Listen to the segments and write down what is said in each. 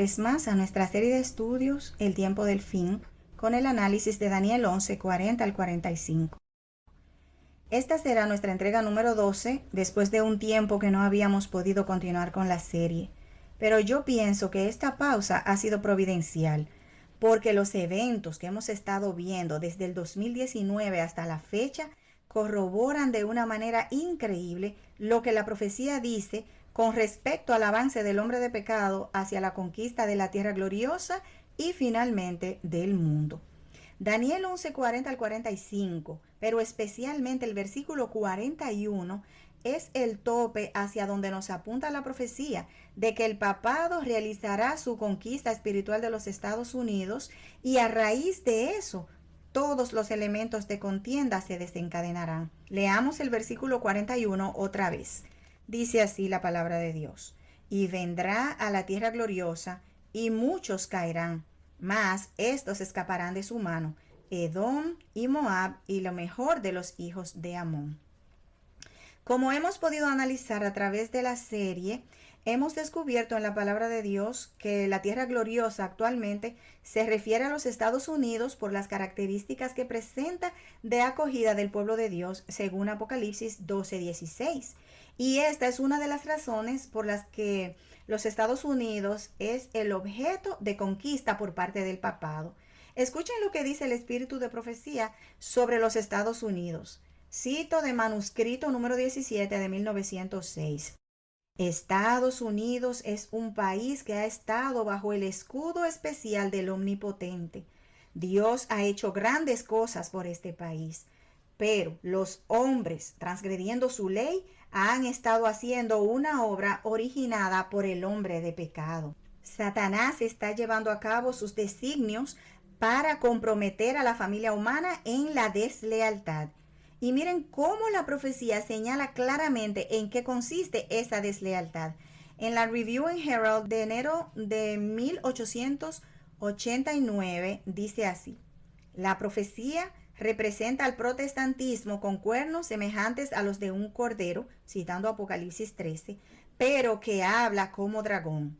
vez más a nuestra serie de estudios El tiempo del fin, con el análisis de Daniel 11, 40 al 45. Esta será nuestra entrega número 12, después de un tiempo que no habíamos podido continuar con la serie. Pero yo pienso que esta pausa ha sido providencial, porque los eventos que hemos estado viendo desde el 2019 hasta la fecha corroboran de una manera increíble lo que la profecía dice con respecto al avance del hombre de pecado hacia la conquista de la tierra gloriosa y finalmente del mundo. Daniel 11, 40 al 45, pero especialmente el versículo 41, es el tope hacia donde nos apunta la profecía de que el papado realizará su conquista espiritual de los Estados Unidos y a raíz de eso todos los elementos de contienda se desencadenarán. Leamos el versículo 41 otra vez. Dice así la palabra de Dios: y vendrá a la tierra gloriosa, y muchos caerán, mas estos escaparán de su mano, Edom y Moab y lo mejor de los hijos de Amón. Como hemos podido analizar a través de la serie, hemos descubierto en la palabra de Dios que la tierra gloriosa actualmente se refiere a los Estados Unidos por las características que presenta de acogida del pueblo de Dios según Apocalipsis 12:16. Y esta es una de las razones por las que los Estados Unidos es el objeto de conquista por parte del papado. Escuchen lo que dice el espíritu de profecía sobre los Estados Unidos. Cito de manuscrito número 17 de 1906. Estados Unidos es un país que ha estado bajo el escudo especial del Omnipotente. Dios ha hecho grandes cosas por este país, pero los hombres, transgrediendo su ley, han estado haciendo una obra originada por el hombre de pecado. Satanás está llevando a cabo sus designios para comprometer a la familia humana en la deslealtad. Y miren cómo la profecía señala claramente en qué consiste esa deslealtad. En la Review and Herald de enero de 1889 dice así: la profecía representa al protestantismo con cuernos semejantes a los de un cordero, citando Apocalipsis 13, pero que habla como dragón.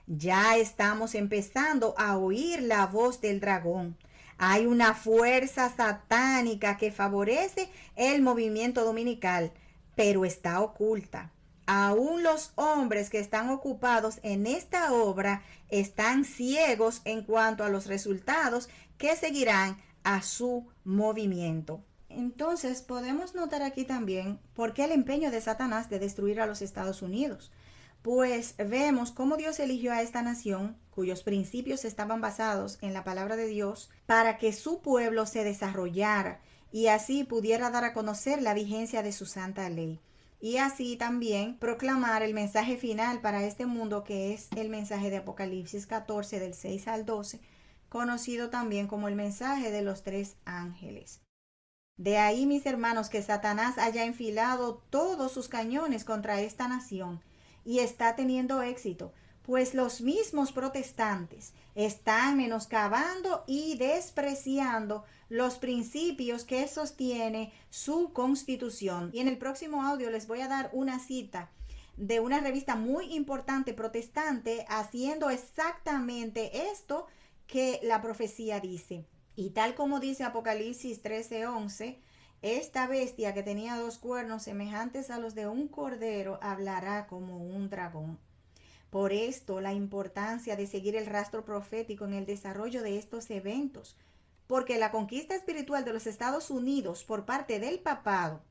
Ya estamos empezando a oír la voz del dragón. Hay una fuerza satánica que favorece el movimiento dominical, pero está oculta. Aún los hombres que están ocupados en esta obra están ciegos en cuanto a los resultados que seguirán a su movimiento. Entonces podemos notar aquí también por qué el empeño de Satanás de destruir a los Estados Unidos. Pues vemos cómo Dios eligió a esta nación, cuyos principios estaban basados en la palabra de Dios, para que su pueblo se desarrollara y así pudiera dar a conocer la vigencia de su santa ley. Y así también proclamar el mensaje final para este mundo, que es el mensaje de Apocalipsis 14 del 6 al 12, conocido también como el mensaje de los tres ángeles. De ahí, mis hermanos, que Satanás haya enfilado todos sus cañones contra esta nación y está teniendo éxito, pues los mismos protestantes están menoscabando y despreciando los principios que sostiene su constitución. Y en el próximo audio les voy a dar una cita de una revista muy importante protestante haciendo exactamente esto que la profecía dice. Y tal como dice Apocalipsis 13:11, esta bestia que tenía dos cuernos semejantes a los de un cordero hablará como un dragón. Por esto, la importancia de seguir el rastro profético en el desarrollo de estos eventos, porque la conquista espiritual de los Estados Unidos por parte del papado,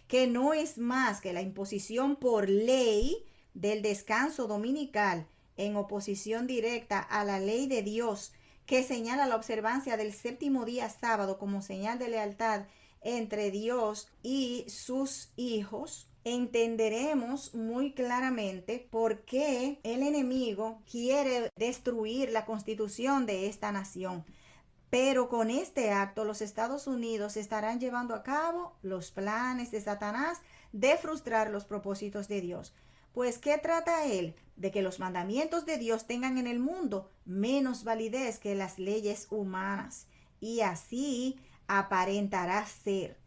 que no es más que la imposición por ley del descanso dominical en oposición directa a la ley de Dios, que señala la observancia del séptimo día sábado como señal de lealtad entre Dios y sus hijos, entenderemos muy claramente por qué el enemigo quiere destruir la constitución de esta nación. Pero con este acto los Estados Unidos estarán llevando a cabo los planes de Satanás de frustrar los propósitos de Dios. Pues ¿qué trata él? De que los mandamientos de Dios tengan en el mundo menos validez que las leyes humanas. Y así aparentará ser.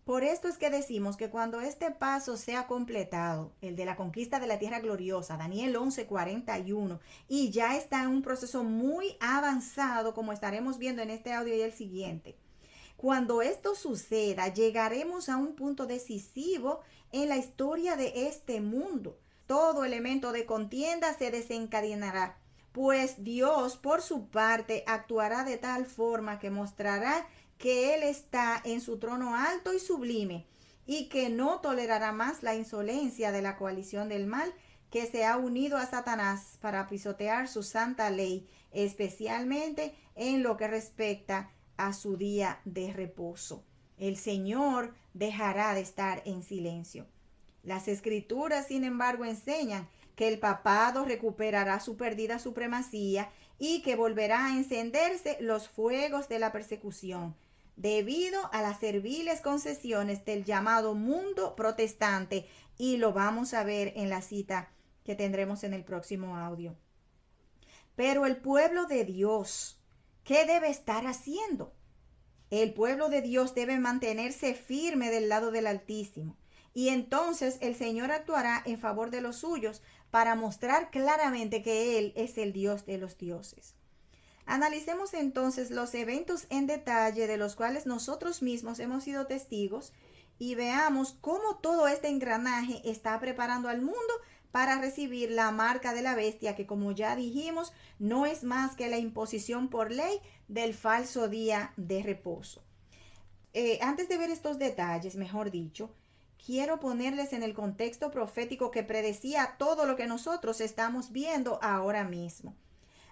Por esto es que decimos que cuando este paso sea completado, el de la conquista de la tierra gloriosa, Daniel 11:41, y ya está en un proceso muy avanzado, como estaremos viendo en este audio y el siguiente. Cuando esto suceda, llegaremos a un punto decisivo en la historia de este mundo. Todo elemento de contienda se desencadenará, pues Dios, por su parte, actuará de tal forma que mostrará que Él está en su trono alto y sublime, y que no tolerará más la insolencia de la coalición del mal que se ha unido a Satanás para pisotear su santa ley, especialmente en lo que respecta a su día de reposo. El Señor dejará de estar en silencio. Las escrituras, sin embargo, enseñan que el papado recuperará su perdida supremacía y que volverá a encenderse los fuegos de la persecución, debido a las serviles concesiones del llamado mundo protestante, y lo vamos a ver en la cita que tendremos en el próximo audio. Pero el pueblo de Dios, ¿qué debe estar haciendo? El pueblo de Dios debe mantenerse firme del lado del Altísimo. Y entonces el Señor actuará en favor de los suyos para mostrar claramente que Él es el Dios de los dioses. Analicemos entonces los eventos en detalle de los cuales nosotros mismos hemos sido testigos y veamos cómo todo este engranaje está preparando al mundo para recibir la marca de la bestia, que, como ya dijimos, no es más que la imposición por ley del falso día de reposo. Antes de ver estos detalles, mejor dicho, quiero ponerles en el contexto profético que predecía todo lo que nosotros estamos viendo ahora mismo.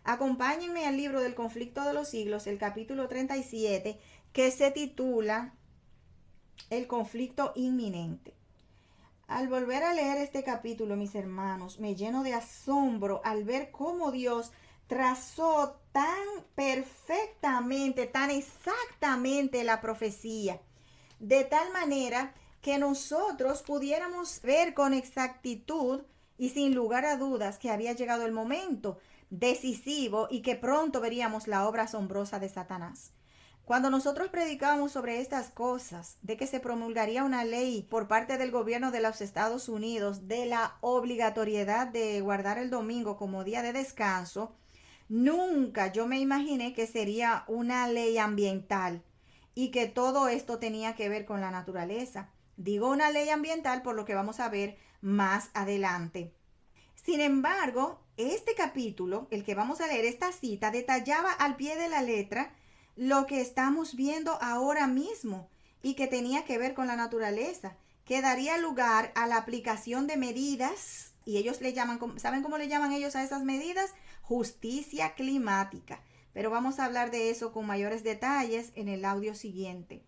Acompáñenme al libro del conflicto de los siglos, el capítulo 37, que se titula El conflicto inminente. Al volver a leer este capítulo, mis hermanos, me lleno de asombro al ver cómo Dios trazó tan perfectamente, tan exactamente la profecía, de tal manera que nosotros pudiéramos ver con exactitud y sin lugar a dudas que había llegado el momento decisivo y que pronto veríamos la obra asombrosa de Satanás. Cuando nosotros predicábamos sobre estas cosas, de que se promulgaría una ley por parte del gobierno de los Estados Unidos de la obligatoriedad de guardar el domingo como día de descanso, nunca yo me imaginé que sería una ley ambiental y que todo esto tenía que ver con la naturaleza. Digo una ley ambiental por lo que vamos a ver más adelante. Sin embargo, este capítulo, el que vamos a leer, esta cita, detallaba al pie de la letra lo que estamos viendo ahora mismo y que tenía que ver con la naturaleza, que daría lugar a la aplicación de medidas, y ellos le llaman, ¿saben cómo le llaman ellos a esas medidas? Justicia climática. Pero vamos a hablar de eso con mayores detalles en el audio siguiente.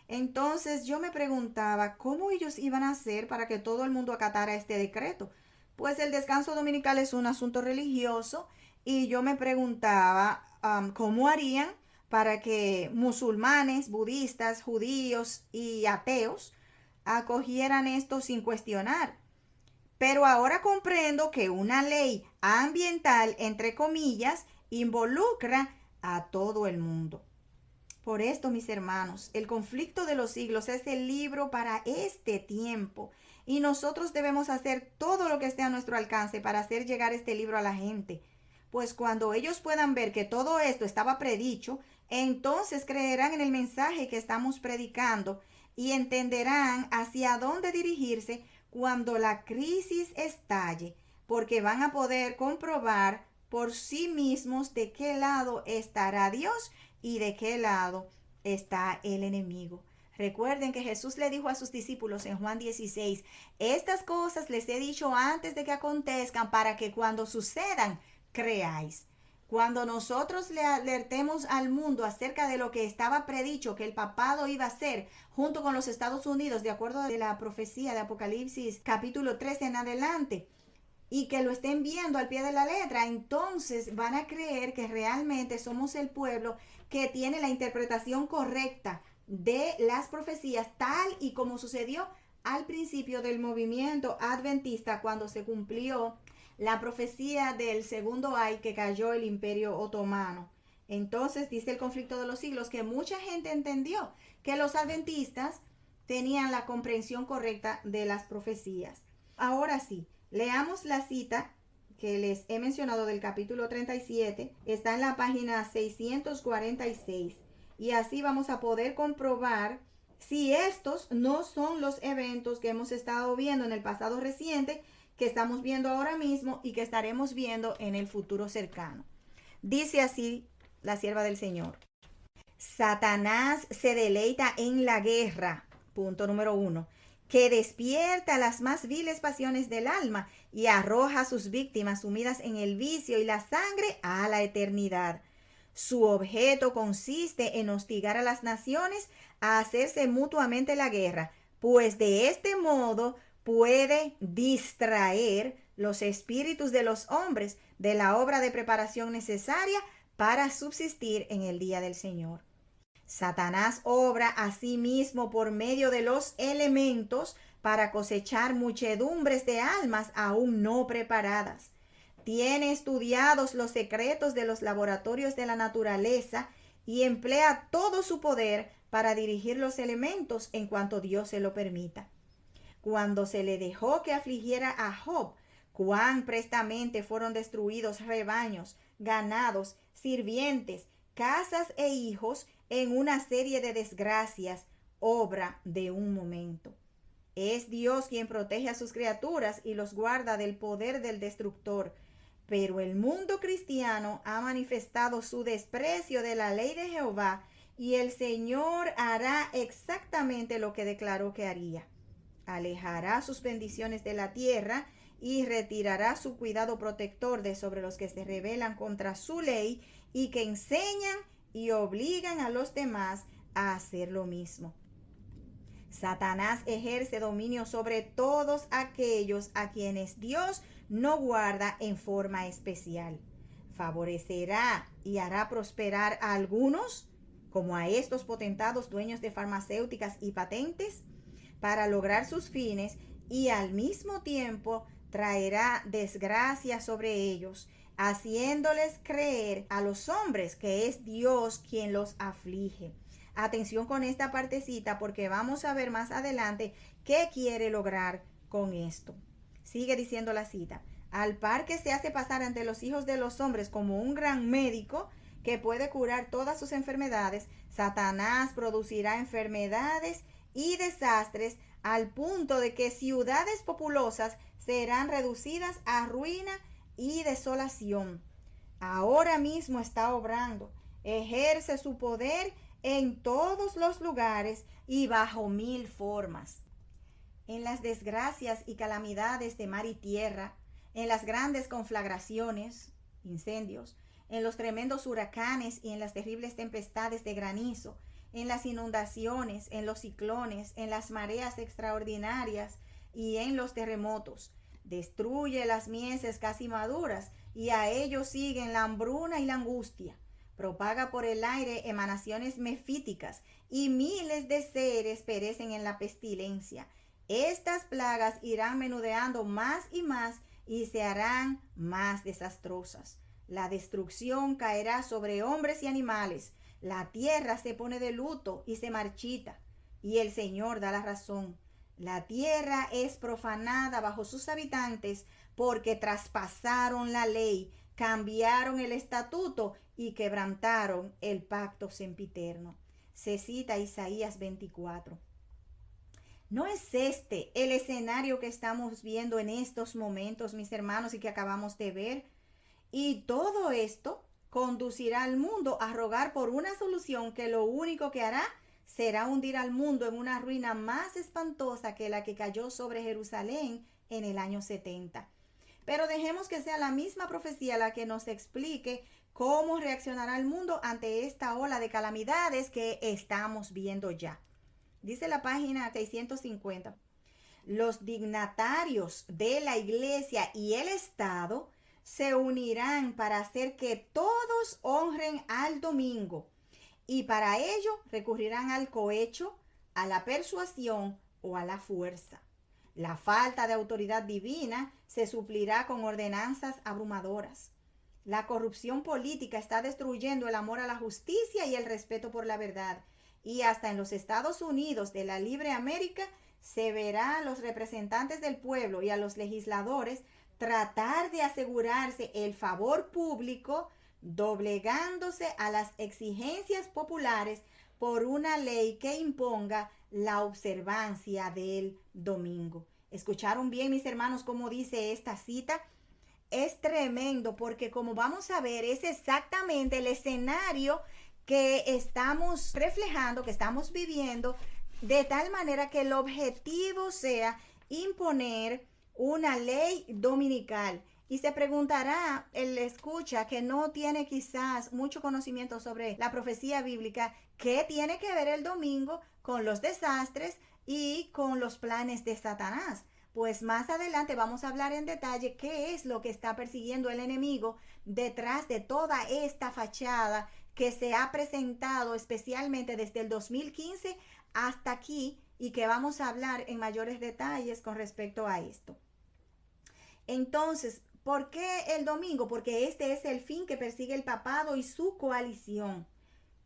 Entonces yo me preguntaba cómo ellos iban a hacer para que todo el mundo acatara este decreto. Pues el descanso dominical es un asunto religioso y yo me preguntaba cómo harían para que musulmanes, budistas, judíos y ateos acogieran esto sin cuestionar. Pero ahora comprendo que una ley ambiental, entre comillas, involucra a todo el mundo. Por esto, mis hermanos, el conflicto de los siglos es el libro para este tiempo y nosotros debemos hacer todo lo que esté a nuestro alcance para hacer llegar este libro a la gente. Pues cuando ellos puedan ver que todo esto estaba predicho, entonces creerán en el mensaje que estamos predicando y entenderán hacia dónde dirigirse cuando la crisis estalle, porque van a poder comprobar por sí mismos de qué lado estará Dios y de qué lado está el enemigo. Recuerden que Jesús le dijo a sus discípulos en Juan 16, estas cosas les he dicho antes de que acontezcan para que cuando sucedan, creáis. Cuando nosotros le alertemos al mundo acerca de lo que estaba predicho que el papado iba a hacer junto con los Estados Unidos, de acuerdo a la profecía de Apocalipsis capítulo 13 en adelante, y que lo estén viendo al pie de la letra, entonces van a creer que realmente somos el pueblo que tiene la interpretación correcta de las profecías, tal y como sucedió al principio del movimiento adventista cuando se cumplió la profecía del segundo ay que cayó el imperio otomano. Entonces dice el conflicto de los siglos que mucha gente entendió que los adventistas tenían la comprensión correcta de las profecías. Ahora sí, leamos la cita que les he mencionado del capítulo 37, está en la página 646 y así vamos a poder comprobar si estos no son los eventos que hemos estado viendo en el pasado reciente, que estamos viendo ahora mismo y que estaremos viendo en el futuro cercano. Dice así la sierva del Señor: Satanás se deleita en la guerra, punto número 1, que despierta las más viles pasiones del alma y arroja a sus víctimas sumidas en el vicio y la sangre a la eternidad. Su objeto consiste en hostigar a las naciones a hacerse mutuamente la guerra, pues de este modo puede distraer los espíritus de los hombres de la obra de preparación necesaria para subsistir en el día del Señor. Satanás obra asimismo por medio de los elementos para cosechar muchedumbres de almas aún no preparadas. Tiene estudiados los secretos de los laboratorios de la naturaleza y emplea todo su poder para dirigir los elementos en cuanto Dios se lo permita. Cuando se le dejó que afligiera a Job, cuán prestamente fueron destruidos rebaños, ganados, sirvientes, casas e hijos en una serie de desgracias, obra de un momento. Es Dios quien protege a sus criaturas y los guarda del poder del destructor, pero el mundo cristiano ha manifestado su desprecio de la ley de Jehová y el Señor hará exactamente lo que declaró que haría. Alejará sus bendiciones de la tierra y retirará su cuidado protector de sobre los que se rebelan contra su ley y que enseñan y obligan a los demás a hacer lo mismo. Satanás ejerce dominio sobre todos aquellos a quienes Dios no guarda en forma especial. Favorecerá y hará prosperar a algunos, como a estos potentados dueños de farmacéuticas y patentes, para lograr sus fines, y al mismo tiempo traerá desgracia sobre ellos, haciéndoles creer a los hombres que es Dios quien los aflige. Atención con esta partecita porque vamos a ver más adelante qué quiere lograr con esto. Sigue diciendo la cita: al par que se hace pasar ante los hijos de los hombres como un gran médico que puede curar todas sus enfermedades, Satanás producirá enfermedades y desastres al punto de que ciudades populosas serán reducidas a ruina y desolación. Ahora mismo está obrando, ejerce su poder en todos los lugares y bajo 1000 formas. En las desgracias y calamidades de mar y tierra, en las grandes conflagraciones, incendios, en los tremendos huracanes y en las terribles tempestades de granizo, en las inundaciones, en los ciclones, en las mareas extraordinarias y en los terremotos. Destruye las mieses casi maduras y a ellos siguen la hambruna y la angustia. Propaga por el aire emanaciones mefíticas y miles de seres perecen en la pestilencia. Estas plagas irán menudeando más y se harán más desastrosas. La destrucción caerá sobre hombres y animales. La tierra se pone de luto y se marchita. Y el Señor da la razón. La tierra es profanada bajo sus habitantes porque traspasaron la ley, cambiaron el estatuto y quebrantaron el pacto sempiterno. Se cita Isaías 24. ¿No es este el escenario que estamos viendo en estos momentos, mis hermanos, y que acabamos de ver? Y todo esto conducirá al mundo a rogar por una solución que lo único que hará será hundir al mundo en una ruina más espantosa que la que cayó sobre Jerusalén en el año 70. Pero dejemos que sea la misma profecía la que nos explique cómo reaccionará el mundo ante esta ola de calamidades que estamos viendo ya. Dice la página 650. Los dignatarios de la iglesia y el Estado se unirán para hacer que todos honren al domingo y para ello recurrirán al cohecho, a la persuasión o a la fuerza. La falta de autoridad divina se suplirá con ordenanzas abrumadoras. La corrupción política está destruyendo el amor a la justicia y el respeto por la verdad, y hasta en los Estados Unidos de la Libre América se verá a los representantes del pueblo y a los legisladores tratar de asegurarse el favor público doblegándose a las exigencias populares por una ley que imponga la observancia del domingo. ¿Escucharon bien, mis hermanos, cómo dice esta cita? Es tremendo porque, como vamos a ver, es exactamente el escenario que estamos reflejando, que estamos viviendo, de tal manera que el objetivo sea imponer una ley dominical. Y se preguntará el escucha que no tiene quizás mucho conocimiento sobre la profecía bíblica, ¿qué tiene que ver el domingo con los desastres y con los planes de Satanás? Pues más adelante vamos a hablar en detalle qué es lo que está persiguiendo el enemigo detrás de toda esta fachada que se ha presentado especialmente desde el 2015 hasta aquí y que vamos a hablar en mayores detalles con respecto a esto. Entonces, ¿por qué el domingo? Porque este es el fin que persigue el papado y su coalición.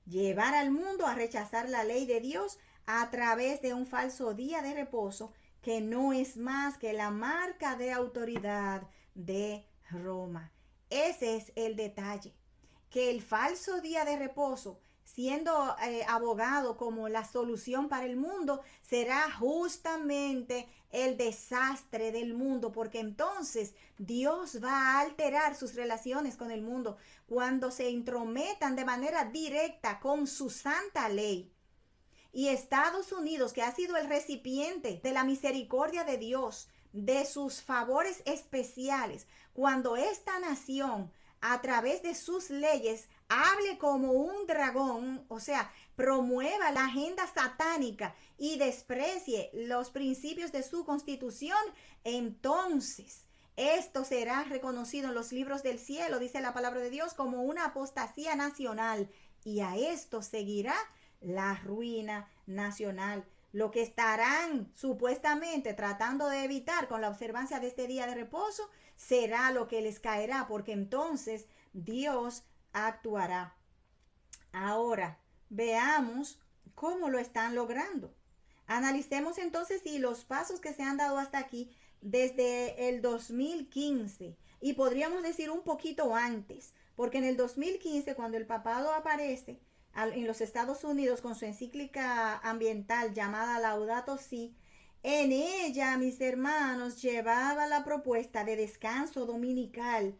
Llevar al mundo a rechazar la ley de Dios a través de un falso día de reposo que no es más que la marca de autoridad de Roma. Ese es el detalle, que el falso día de reposo, siendo abogado como la solución para el mundo, será justamente el desastre del mundo, porque entonces Dios va a alterar sus relaciones con el mundo cuando se intrometan de manera directa con su santa ley. Y Estados Unidos, que ha sido el recipiente de la misericordia de Dios, de sus favores especiales, cuando esta nación, a través de sus leyes, hable como un dragón, o sea, promueva la agenda satánica y desprecie los principios de su constitución, entonces esto será reconocido en los libros del cielo, dice la palabra de Dios, como una apostasía nacional. Y a esto seguirá la ruina nacional. Lo que estarán supuestamente tratando de evitar con la observancia de este día de reposo será lo que les caerá, porque entonces Dios actuará. Ahora, veamos cómo lo están logrando. Analicemos entonces si los pasos que se han dado hasta aquí desde el 2015 y podríamos decir un poquito antes, porque en el 2015 cuando el papado aparece en los Estados Unidos con su encíclica ambiental llamada Laudato Si, en ella, mis hermanos, llevaba la propuesta de descanso dominical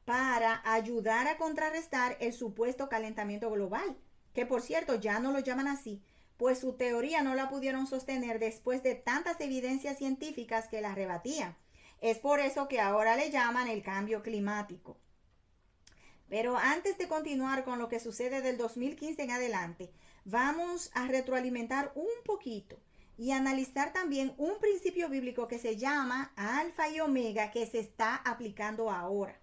para ayudar a contrarrestar el supuesto calentamiento global, que por cierto ya no lo llaman así, pues su teoría no la pudieron sostener después de tantas evidencias científicas que la rebatían. Es por eso que ahora le llaman el cambio climático. Pero antes de continuar con lo que sucede del 2015 en adelante, vamos a retroalimentar un poquito y analizar también un principio bíblico que se llama alfa y omega que se está aplicando ahora.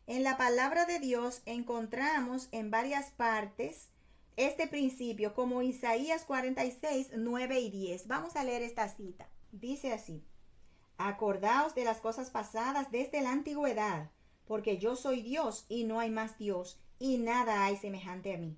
En la palabra de Dios encontramos en varias partes este principio, como Isaías 46, 9 y 10. Vamos a leer esta cita. Dice así: acordaos de las cosas pasadas desde la antigüedad, porque yo soy Dios y no hay más Dios, y nada hay semejante a mí,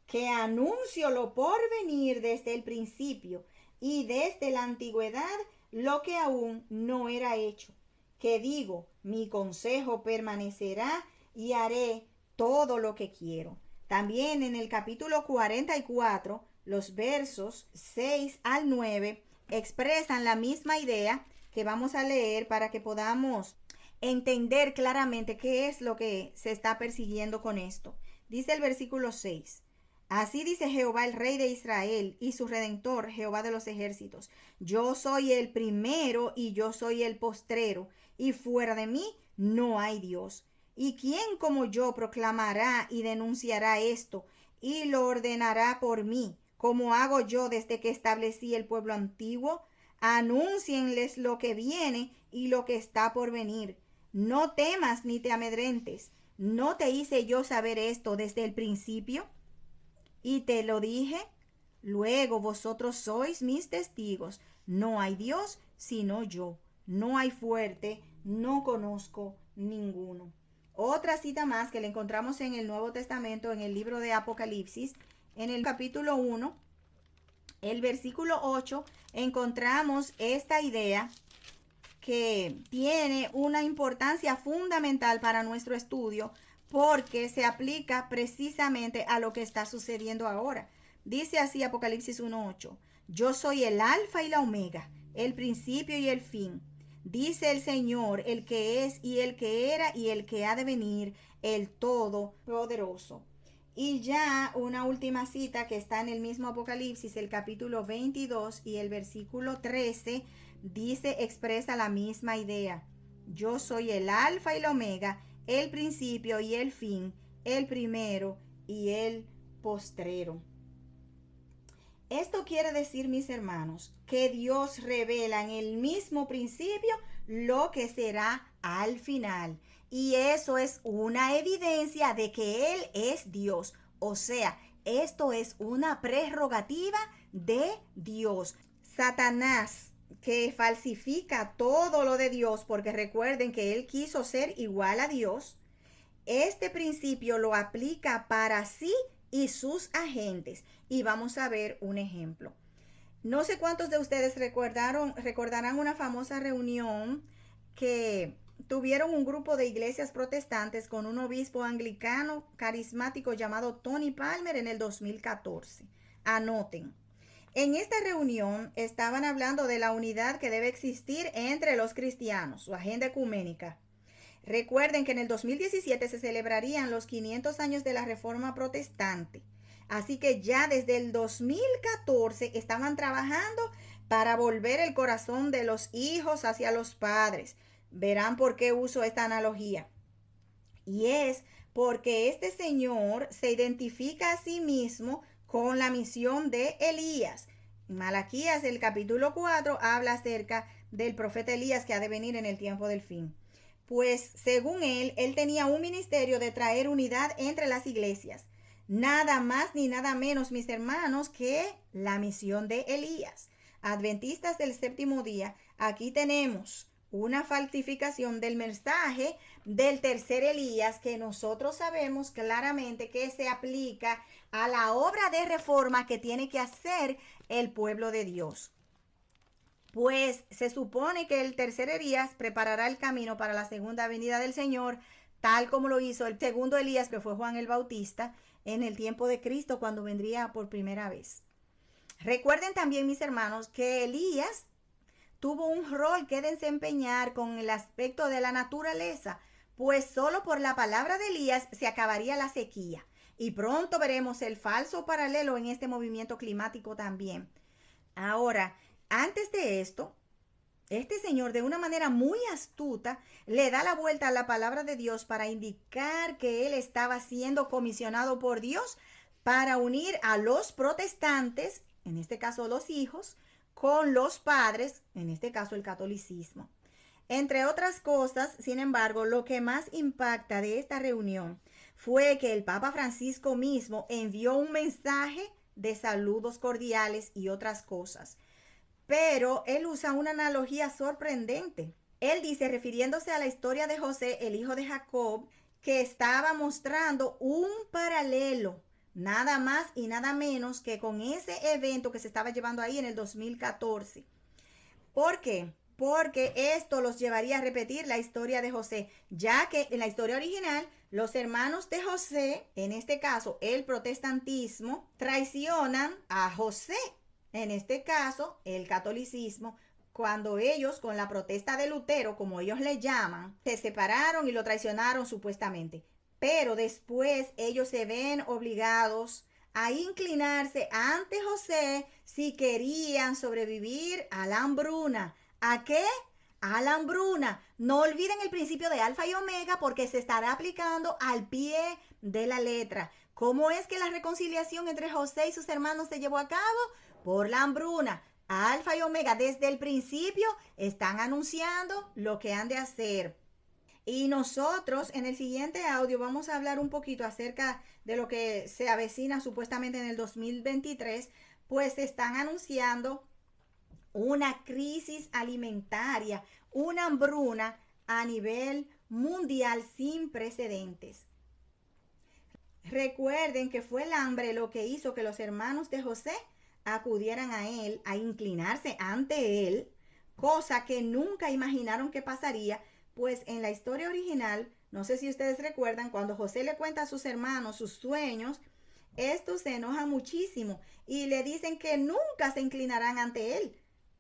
que anuncio lo por venir desde el principio y desde la antigüedad lo que aún no era hecho, que digo, mi consejo permanecerá y haré todo lo que quiero. También en el capítulo 44, los versos 6 al 9 expresan la misma idea que vamos a leer para que podamos entender claramente qué es lo que se está persiguiendo con esto. Dice el versículo 6: así dice Jehová, el Rey de Israel y su Redentor, Jehová de los ejércitos: yo soy el primero y yo soy el postrero, y fuera de mí no hay Dios. ¿Y quién como yo proclamará y denunciará esto y lo ordenará por mí, como hago yo desde que establecí el pueblo antiguo? Anúncienles lo que viene y lo que está por venir. No temas ni te amedrentes. ¿No te hice yo saber esto desde el principio? Y te lo dije. Luego vosotros sois mis testigos. No hay Dios sino yo. No hay fuerte, no conozco ninguno. Otra cita más que la encontramos en el Nuevo Testamento, en el libro de Apocalipsis, en el capítulo 1, el versículo 8 encontramos esta idea que tiene una importancia fundamental para nuestro estudio porque se aplica precisamente a lo que está sucediendo ahora. Dice así Apocalipsis 1:8: Yo soy el alfa y la omega, el principio y el fin. Dice el Señor, el que es y el que era y el que ha de venir, el Todopoderoso. Y ya una última cita que está en el mismo Apocalipsis, el capítulo 22 y el versículo 13, dice, expresa la misma idea. Yo soy el alfa y la omega, el principio y el fin, el primero y el postrero. Esto quiere decir, mis hermanos, que Dios revela en el mismo principio lo que será al final. Y eso es una evidencia de que Él es Dios. O sea, esto es una prerrogativa de Dios. Satanás, que falsifica todo lo de Dios, porque recuerden que Él quiso ser igual a Dios, este principio lo aplica para sí y sus agentes. Y vamos a ver un ejemplo. No sé cuántos de ustedes recordarán una famosa reunión que tuvieron un grupo de iglesias protestantes con un obispo anglicano carismático llamado Tony Palmer en el 2014. Anoten. En esta reunión estaban hablando de la unidad que debe existir entre los cristianos, su agenda ecuménica. Recuerden que en el 2017 se celebrarían los 500 años de la Reforma Protestante. Así que ya desde el 2014 estaban trabajando para volver el corazón de los hijos hacia los padres. Verán por qué uso esta analogía. Y es porque este señor se identifica a sí mismo con la misión de Elías. En Malaquías, el capítulo 4, habla acerca del profeta Elías que ha de venir en el tiempo del fin. Pues según él tenía un ministerio de traer unidad entre las iglesias. Nada más ni nada menos, mis hermanos, que la misión de Elías. Adventistas del séptimo día, aquí tenemos una falsificación del mensaje del tercer Elías que nosotros sabemos claramente que se aplica a la obra de reforma que tiene que hacer el pueblo de Dios. Pues se supone que el tercer Elías preparará el camino para la segunda venida del Señor, tal como lo hizo el segundo Elías, que fue Juan el Bautista, en el tiempo de Cristo, cuando vendría por primera vez. Recuerden también, mis hermanos, que Elías tuvo un rol que desempeñar con el aspecto de la naturaleza, pues solo por la palabra de Elías se acabaría la sequía. Y pronto veremos el falso paralelo en este movimiento climático también. Ahora, antes de esto, este señor de una manera muy astuta le da la vuelta a la palabra de Dios para indicar que él estaba siendo comisionado por Dios para unir a los protestantes, en este caso los hijos, con los padres, en este caso el catolicismo. Entre otras cosas, sin embargo, lo que más impacta de esta reunión fue que el Papa Francisco mismo envió un mensaje de saludos cordiales y otras cosas. Pero él usa una analogía sorprendente. Él dice, refiriéndose a la historia de José, el hijo de Jacob, que estaba mostrando un paralelo, nada más y nada menos que con ese evento que se estaba llevando ahí en el 2014. ¿Por qué? Porque esto los llevaría a repetir la historia de José, ya que en la historia original los hermanos de José, en este caso el protestantismo, traicionan a José, en este caso el catolicismo, cuando ellos con la protesta de Lutero, como ellos le llaman, se separaron y lo traicionaron supuestamente. Pero después ellos se ven obligados a inclinarse ante José si querían sobrevivir a la hambruna. ¿A qué? A la hambruna. No olviden el principio de alfa y omega porque se estará aplicando al pie de la letra. ¿Cómo es que la reconciliación entre José y sus hermanos se llevó a cabo? Por la hambruna. Alfa y omega desde el principio están anunciando lo que han de hacer. Y nosotros en el siguiente audio vamos a hablar un poquito acerca de lo que se avecina supuestamente en el 2023, pues están anunciando una crisis alimentaria, una hambruna a nivel mundial sin precedentes. Recuerden que fue el hambre lo que hizo que los hermanos de José acudieran a él, a inclinarse ante él, cosa que nunca imaginaron que pasaría, pues en la historia original, no sé si ustedes recuerdan, cuando José le cuenta a sus hermanos sus sueños, estos se enojan muchísimo y le dicen que nunca se inclinarán ante él.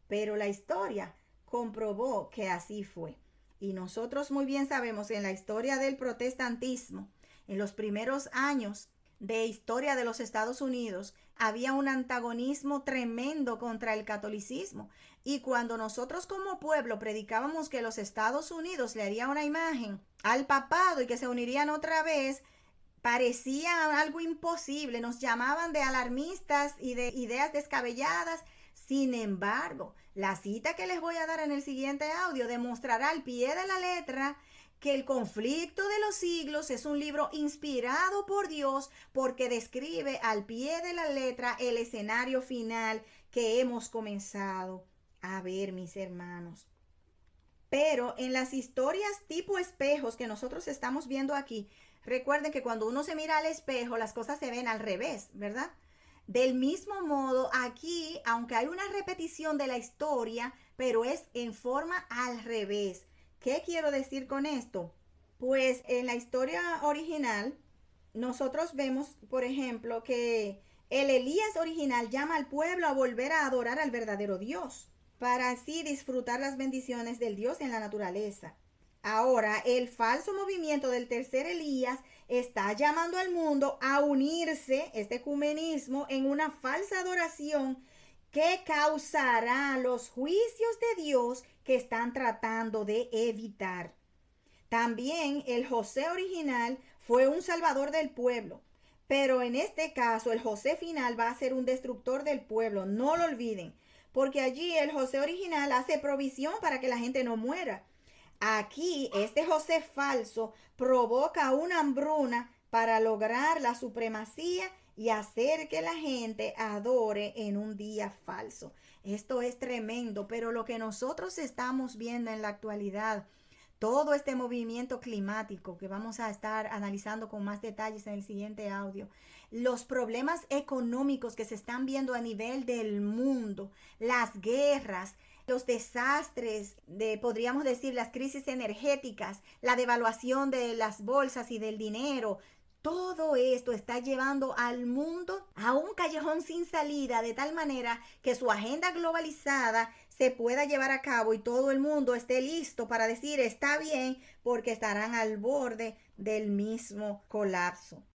Pero la historia comprobó que así fue. Y nosotros muy bien sabemos en la historia del protestantismo, en los primeros años de historia de los Estados Unidos, había un antagonismo tremendo contra el catolicismo. Y cuando nosotros como pueblo predicábamos que los Estados Unidos le haría una imagen al papado y que se unirían otra vez, parecía algo imposible. Nos llamaban de alarmistas y de ideas descabelladas. Sin embargo, la cita que les voy a dar en el siguiente audio demostrará al pie de la letra que El conflicto de los siglos es un libro inspirado por Dios porque describe al pie de la letra el escenario final que hemos comenzado a ver, mis hermanos. Pero en las historias tipo espejos que nosotros estamos viendo aquí, recuerden que cuando uno se mira al espejo, las cosas se ven al revés, ¿verdad? Del mismo modo, aquí, aunque hay una repetición de la historia, pero es en forma al revés. ¿Qué quiero decir con esto? Pues en la historia original, nosotros vemos, por ejemplo, que el Elías original llama al pueblo a volver a adorar al verdadero Dios, para así disfrutar las bendiciones del Dios en la naturaleza. Ahora, el falso movimiento del tercer Elías está llamando al mundo a unirse, este ecumenismo, en una falsa adoración que causará los juicios de Dios que están tratando de evitar. También el José original fue un salvador del pueblo, pero en este caso el José final va a ser un destructor del pueblo, no lo olviden, porque allí el José original hace provisión para que la gente no muera. Aquí este José falso provoca una hambruna para lograr la supremacía y hacer que la gente adore en un día falso. Esto es tremendo, pero lo que nosotros estamos viendo en la actualidad, todo este movimiento climático que vamos a estar analizando con más detalles en el siguiente audio, los problemas económicos que se están viendo a nivel del mundo, las guerras, los desastres podríamos decir, las crisis energéticas, la devaluación de las bolsas y del dinero, todo esto está llevando al mundo a un callejón sin salida, de tal manera que su agenda globalizada se pueda llevar a cabo y todo el mundo esté listo para decir está bien, porque estarán al borde del mismo colapso.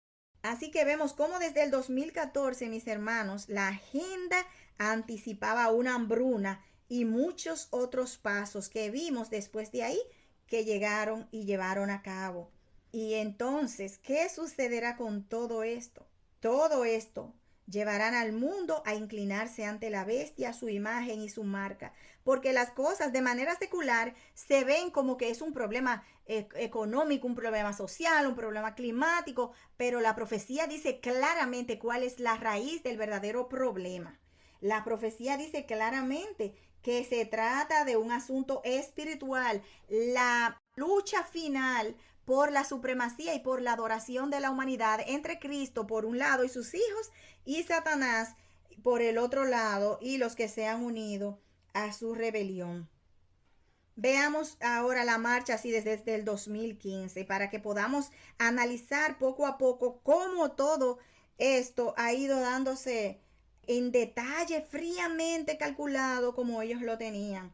Así que vemos cómo desde el 2014, mis hermanos, la agenda anticipaba una hambruna y muchos otros pasos que vimos después de ahí que llegaron y llevaron a cabo. Y entonces, ¿qué sucederá con todo esto? Todo esto llevarán al mundo a inclinarse ante la bestia, su imagen y su marca, porque las cosas de manera secular se ven como que es un problema económico, un problema social, un problema climático, pero la profecía dice claramente cuál es la raíz del verdadero problema. La profecía dice claramente que se trata de un asunto espiritual, la lucha final por la supremacía y por la adoración de la humanidad entre Cristo por un lado y sus hijos y Satanás por el otro lado y los que se han unido a su rebelión. Veamos ahora la marcha así desde el 2015 para que podamos analizar poco a poco cómo todo esto ha ido dándose en detalle, fríamente calculado como ellos lo tenían.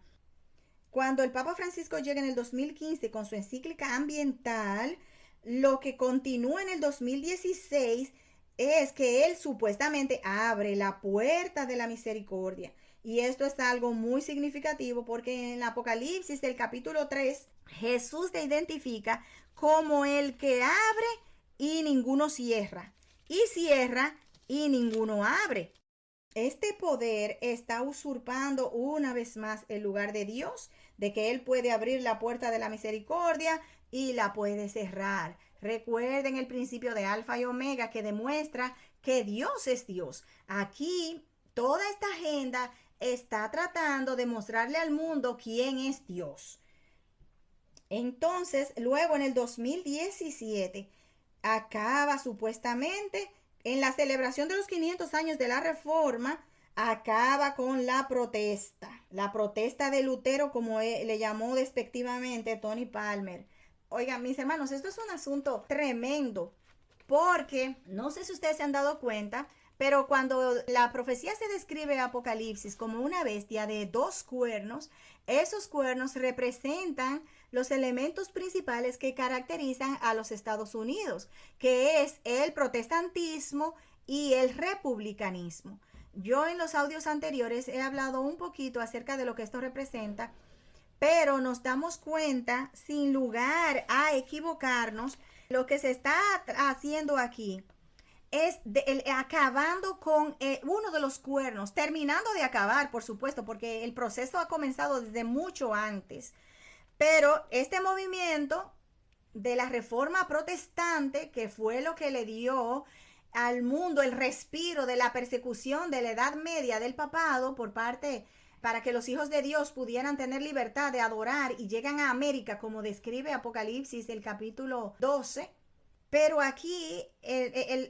Cuando el Papa Francisco llega en el 2015 con su encíclica ambiental, lo que continúa en el 2016 es que él supuestamente abre la puerta de la misericordia. Y esto es algo muy significativo porque en el Apocalipsis del capítulo 3, Jesús te identifica como el que abre y ninguno cierra, y cierra y ninguno abre. Este poder está usurpando una vez más el lugar de Dios, de que Él puede abrir la puerta de la misericordia y la puede cerrar. Recuerden el principio de Alfa y Omega que demuestra que Dios es Dios. Aquí toda esta agenda está tratando de mostrarle al mundo quién es Dios. Entonces, luego en el 2017, acaba supuestamente en la celebración de los 500 años de la Reforma, acaba con la protesta de Lutero, como le llamó despectivamente Tony Palmer. Oigan, mis hermanos, esto es un asunto tremendo, porque no sé si ustedes se han dado cuenta, pero cuando la profecía se describe en Apocalipsis como una bestia de dos cuernos, esos cuernos representan los elementos principales que caracterizan a los Estados Unidos, que es el protestantismo y el republicanismo. Yo en los audios anteriores he hablado un poquito acerca de lo que esto representa, pero nos damos cuenta, sin lugar a equivocarnos, lo que se está haciendo aquí es acabando con uno de los cuernos, terminando de acabar, por supuesto, porque el proceso ha comenzado desde mucho antes. Pero este movimiento de la reforma protestante, que fue lo que le dio al mundo el respiro de la persecución de la Edad Media del papado por parte para que los hijos de Dios pudieran tener libertad de adorar y llegan a América, como describe Apocalipsis el capítulo 12. Pero aquí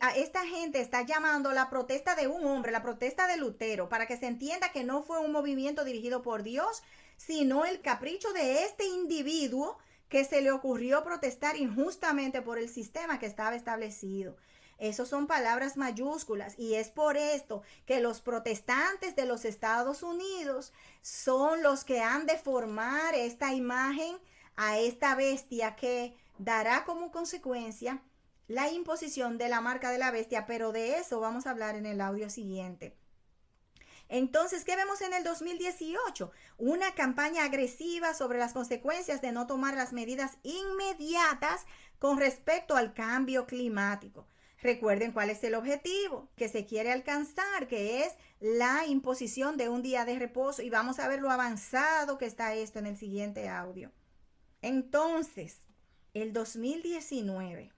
a esta gente está llamando la protesta de un hombre, la protesta de Lutero, para que se entienda que no fue un movimiento dirigido por Dios, sino el capricho de este individuo que se le ocurrió protestar injustamente por el sistema que estaba establecido. Esas son palabras mayúsculas y es por esto que los protestantes de los Estados Unidos son los que han de formar esta imagen a esta bestia que dará como consecuencia la imposición de la marca de la bestia, pero de eso vamos a hablar en el audio siguiente. Entonces, ¿qué vemos en el 2018? Una campaña agresiva sobre las consecuencias de no tomar las medidas inmediatas con respecto al cambio climático. Recuerden cuál es el objetivo que se quiere alcanzar, que es la imposición de un día de reposo, y vamos a ver lo avanzado que está esto en el siguiente audio. Entonces, el 2019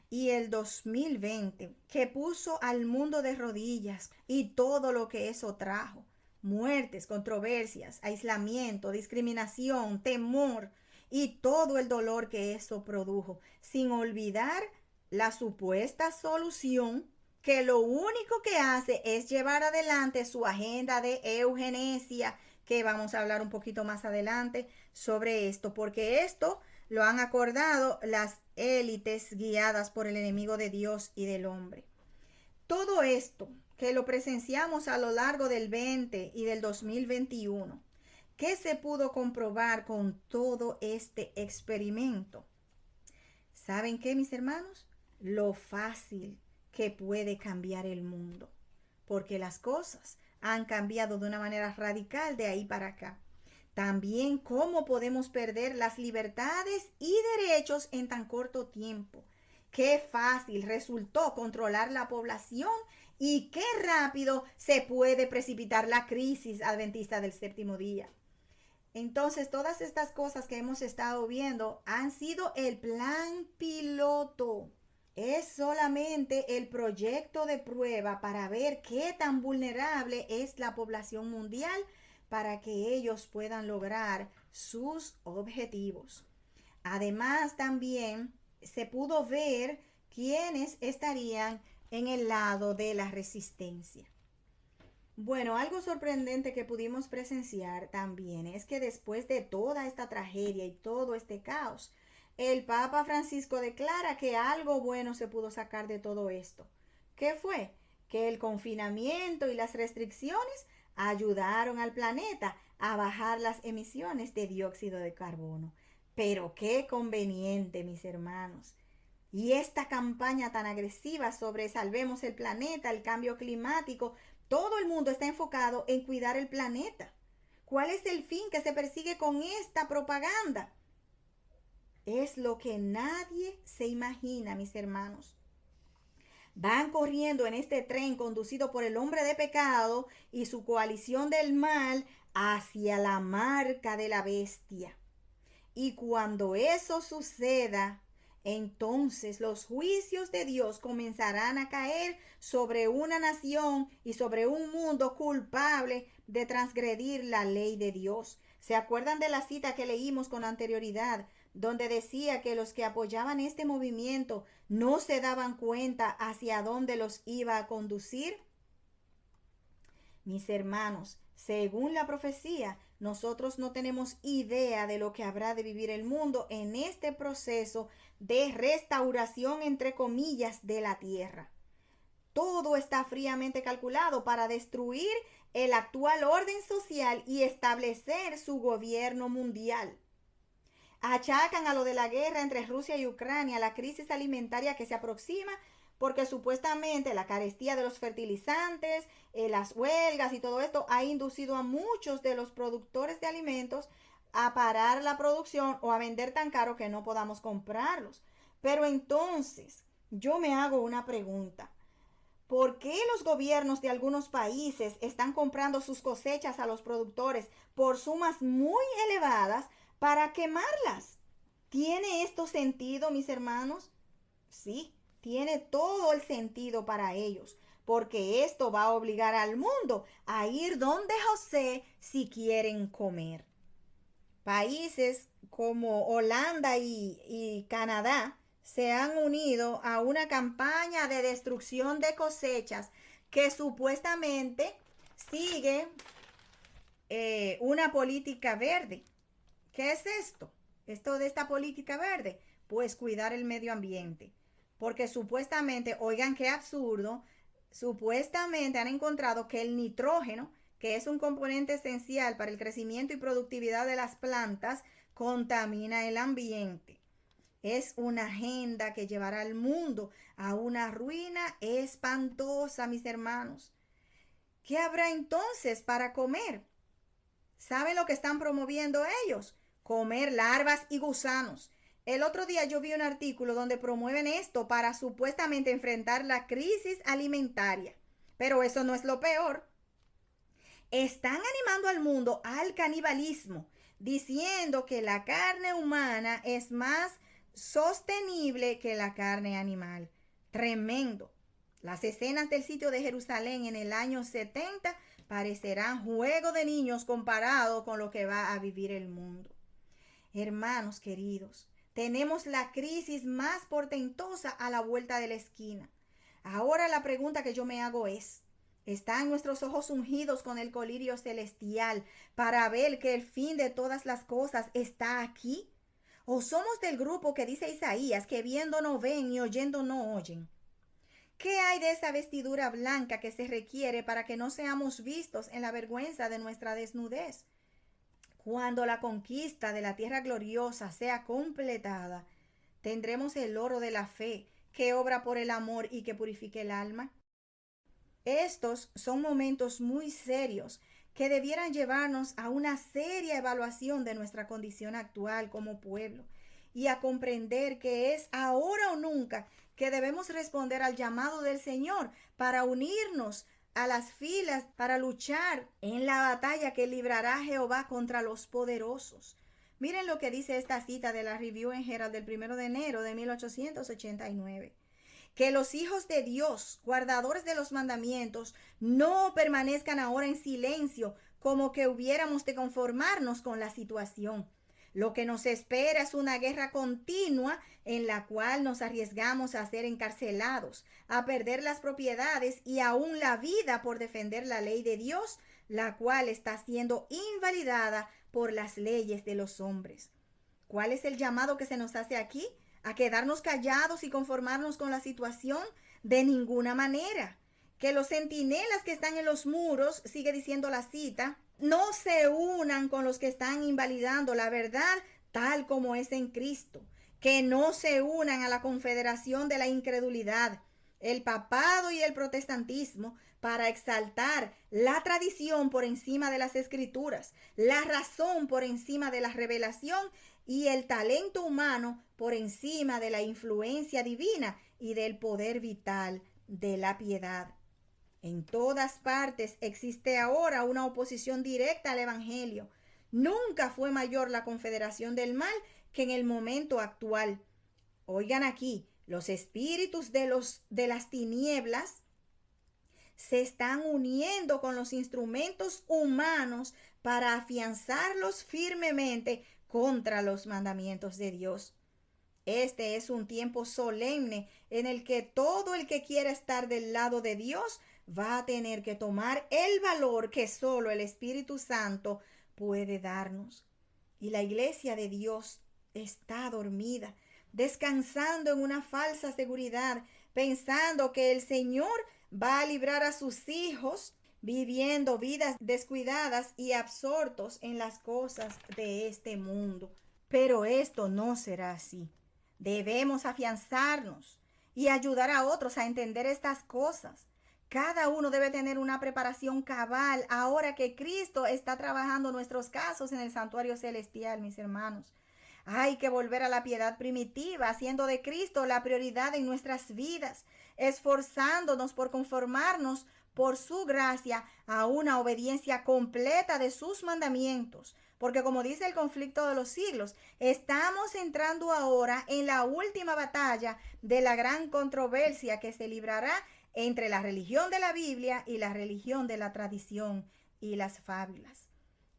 y el 2020, que puso al mundo de rodillas y todo lo que eso trajo: muertes, controversias, aislamiento, discriminación, temor y todo el dolor que eso produjo, sin olvidar la supuesta solución que lo único que hace es llevar adelante su agenda de eugenesia, que vamos a hablar un poquito más adelante sobre esto, porque esto lo han acordado las élites guiadas por el enemigo de Dios y del hombre. Todo esto que lo presenciamos a lo largo del 20 y del 2021, ¿qué se pudo comprobar con todo este experimento? ¿Saben qué, mis hermanos? Lo fácil que puede cambiar el mundo, porque las cosas han cambiado de una manera radical de ahí para acá. También cómo podemos perder las libertades y derechos en tan corto tiempo. Qué fácil resultó controlar la población y qué rápido se puede precipitar la crisis adventista del séptimo día. Entonces, todas estas cosas que hemos estado viendo han sido el plan piloto. Es solamente el proyecto de prueba para ver qué tan vulnerable es la población mundial para que ellos puedan lograr sus objetivos. Además, también se pudo ver quiénes estarían en el lado de la resistencia. Bueno, algo sorprendente que pudimos presenciar también es que después de toda esta tragedia y todo este caos, el Papa Francisco declara que algo bueno se pudo sacar de todo esto. ¿Qué fue? Que el confinamiento y las restricciones ayudaron al planeta a bajar las emisiones de dióxido de carbono. Pero qué conveniente, mis hermanos. Y esta campaña tan agresiva sobre salvemos el planeta, el cambio climático, todo el mundo está enfocado en cuidar el planeta. ¿Cuál es el fin que se persigue con esta propaganda? Es lo que nadie se imagina, mis hermanos. Van corriendo en este tren conducido por el hombre de pecado y su coalición del mal hacia la marca de la bestia. Y cuando eso suceda, entonces los juicios de Dios comenzarán a caer sobre una nación y sobre un mundo culpable de transgredir la ley de Dios. ¿Se acuerdan de la cita que leímos con anterioridad, donde decía que los que apoyaban este movimiento no se daban cuenta hacia dónde los iba a conducir? Mis hermanos, según la profecía, nosotros no tenemos idea de lo que habrá de vivir el mundo en este proceso de restauración, entre comillas, de la tierra. Todo está fríamente calculado para destruir el actual orden social y establecer su gobierno mundial. Achacan a lo de la guerra entre Rusia y Ucrania, la crisis alimentaria que se aproxima, porque supuestamente la carestía de los fertilizantes, las huelgas y todo esto ha inducido a muchos de los productores de alimentos a parar la producción o a vender tan caro que no podamos comprarlos. Pero entonces, yo me hago una pregunta. ¿Por qué los gobiernos de algunos países están comprando sus cosechas a los productores por sumas muy elevadas para quemarlas? ¿Tiene esto sentido, mis hermanos? Sí, tiene todo el sentido para ellos, porque esto va a obligar al mundo a ir donde José si quieren comer. Países como Holanda y Canadá se han unido a una campaña de destrucción de cosechas que supuestamente sigue una política verde. ¿Qué es esto? Esto de esta política verde, pues cuidar el medio ambiente. Porque supuestamente, oigan qué absurdo, supuestamente han encontrado que el nitrógeno, que es un componente esencial para el crecimiento y productividad de las plantas, contamina el ambiente. Es una agenda que llevará al mundo a una ruina espantosa, mis hermanos. ¿Qué habrá entonces para comer? ¿Saben lo que están promoviendo ellos? Comer larvas y gusanos. El otro día yo vi un artículo donde promueven esto para supuestamente enfrentar la crisis alimentaria. Pero eso no es lo peor. Están animando al mundo al canibalismo, diciendo que la carne humana es más sostenible que la carne animal. Tremendo. Las escenas del sitio de Jerusalén en el año 70 parecerán juego de niños comparado con lo que va a vivir el mundo. Hermanos queridos, tenemos la crisis más portentosa a la vuelta de la esquina. Ahora la pregunta que yo me hago es, ¿están nuestros ojos ungidos con el colirio celestial para ver que el fin de todas las cosas está aquí? ¿O somos del grupo que dice Isaías, que viendo no ven y oyendo no oyen? ¿Qué hay de esa vestidura blanca que se requiere para que no seamos vistos en la vergüenza de nuestra desnudez? Cuando la conquista de la tierra gloriosa sea completada, tendremos el oro de la fe que obra por el amor y que purifique el alma. Estos son momentos muy serios que debieran llevarnos a una seria evaluación de nuestra condición actual como pueblo y a comprender que es ahora o nunca que debemos responder al llamado del Señor para unirnos a las filas para luchar en la batalla que librará Jehová contra los poderosos. Miren lo que dice esta cita de la Review and Herald del 1 de enero de 1889. Que los hijos de Dios, guardadores de los mandamientos, no permanezcan ahora en silencio como que hubiéramos de conformarnos con la situación. Lo que nos espera es una guerra continua en la cual nos arriesgamos a ser encarcelados, a perder las propiedades y aún la vida por defender la ley de Dios, la cual está siendo invalidada por las leyes de los hombres. ¿Cuál es el llamado que se nos hace aquí? ¿A quedarnos callados y conformarnos con la situación? De ninguna manera. Que los centinelas que están en los muros, sigue diciendo la cita, no se unan con los que están invalidando la verdad tal como es en Cristo. Que no se unan a la confederación de la incredulidad, el papado y el protestantismo para exaltar la tradición por encima de las escrituras, la razón por encima de la revelación y el talento humano por encima de la influencia divina y del poder vital de la piedad. En todas partes existe ahora una oposición directa al Evangelio. Nunca fue mayor la confederación del mal que en el momento actual. Oigan aquí, los espíritus de las tinieblas se están uniendo con los instrumentos humanos para afianzarlos firmemente contra los mandamientos de Dios. Este es un tiempo solemne en el que todo el que quiera estar del lado de Dios va a tener que tomar el valor que solo el Espíritu Santo puede darnos. Y la iglesia de Dios está dormida, descansando en una falsa seguridad, pensando que el Señor va a librar a sus hijos, viviendo vidas descuidadas y absortos en las cosas de este mundo. Pero esto no será así. Debemos afianzarnos y ayudar a otros a entender estas cosas. Cada uno debe tener una preparación cabal ahora que Cristo está trabajando nuestros casos en el santuario celestial, mis hermanos. Hay que volver a la piedad primitiva, haciendo de Cristo la prioridad en nuestras vidas, esforzándonos por conformarnos por su gracia a una obediencia completa de sus mandamientos. Porque como dice el conflicto de los siglos, estamos entrando ahora en la última batalla de la gran controversia que se librará entre la religión de la Biblia y la religión de la tradición y las fábulas.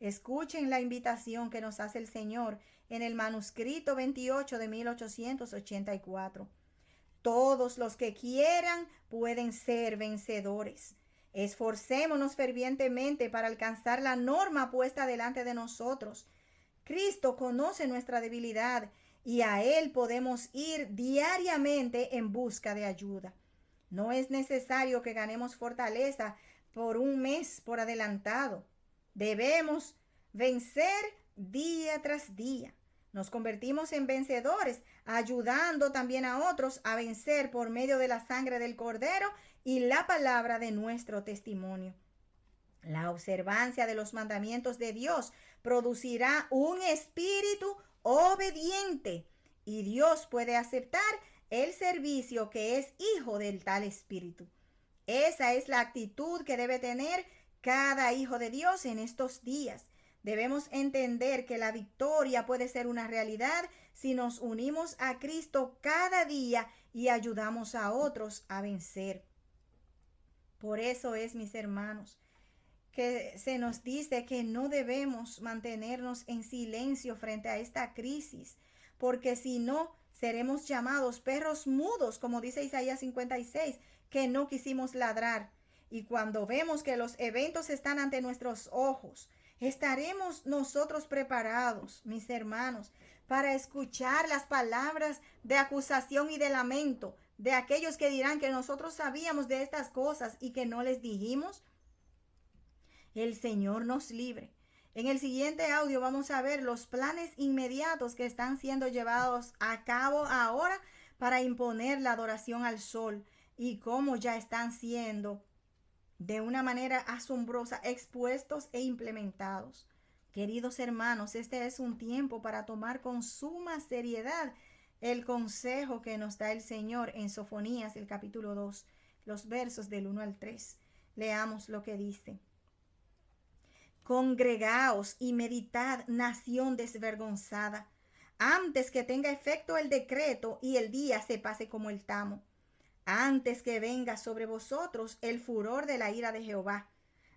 Escuchen la invitación que nos hace el Señor en el manuscrito 28 de 1884. Todos los que quieran pueden ser vencedores. Esforcémonos fervientemente para alcanzar la norma puesta delante de nosotros. Cristo conoce nuestra debilidad y a Él podemos ir diariamente en busca de ayuda. No es necesario que ganemos fortaleza por un mes por adelantado. Debemos vencer día tras día. Nos convertimos en vencedores, ayudando también a otros a vencer por medio de la sangre del Cordero y la palabra de nuestro testimonio. La observancia de los mandamientos de Dios producirá un espíritu obediente y Dios puede aceptar el servicio que es hijo del tal espíritu. Esa es la actitud que debe tener cada hijo de Dios en estos días. Debemos entender que la victoria puede ser una realidad si nos unimos a Cristo cada día y ayudamos a otros a vencer. Por eso es, mis hermanos, que se nos dice que no debemos mantenernos en silencio frente a esta crisis, porque si no, seremos llamados perros mudos, como dice Isaías 56, que no quisimos ladrar. Y cuando vemos que los eventos están ante nuestros ojos, estaremos nosotros preparados, mis hermanos, para escuchar las palabras de acusación y de lamento de aquellos que dirán que nosotros sabíamos de estas cosas y que no les dijimos. El Señor nos libre. En el siguiente audio vamos a ver los planes inmediatos que están siendo llevados a cabo ahora para imponer la adoración al sol y cómo ya están siendo de una manera asombrosa expuestos e implementados. Queridos hermanos, este es un tiempo para tomar con suma seriedad el consejo que nos da el Señor en Sofonías, el capítulo 2, los versos del 1 al 3. Leamos lo que dice. Congregaos y meditad, nación desvergonzada, antes que tenga efecto el decreto y el día se pase como el tamo, antes que venga sobre vosotros el furor de la ira de Jehová,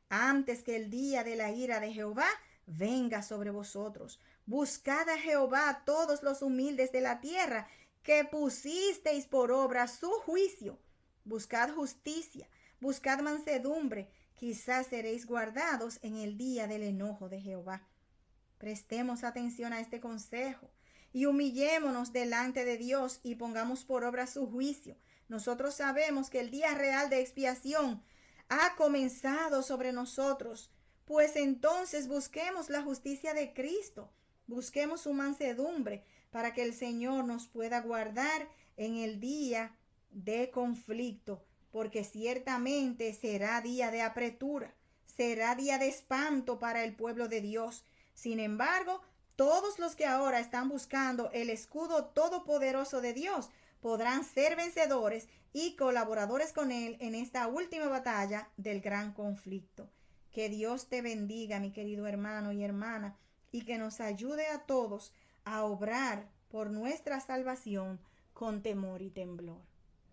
antes que el día de la ira de Jehová venga sobre vosotros. Buscad a Jehová todos los humildes de la tierra, que pusisteis por obra su juicio. Buscad justicia, buscad mansedumbre, quizás seréis guardados en el día del enojo de Jehová. Prestemos atención a este consejo y humillémonos delante de Dios y pongamos por obra su juicio. Nosotros sabemos que el día real de expiación ha comenzado sobre nosotros, pues entonces busquemos la justicia de Cristo, busquemos su mansedumbre para que el Señor nos pueda guardar en el día de conflicto, porque ciertamente será día de apretura, será día de espanto para el pueblo de Dios. Sin embargo, todos los que ahora están buscando el escudo todopoderoso de Dios podrán ser vencedores y colaboradores con Él en esta última batalla del gran conflicto. Que Dios te bendiga, mi querido hermano y hermana, y que nos ayude a todos a obrar por nuestra salvación con temor y temblor.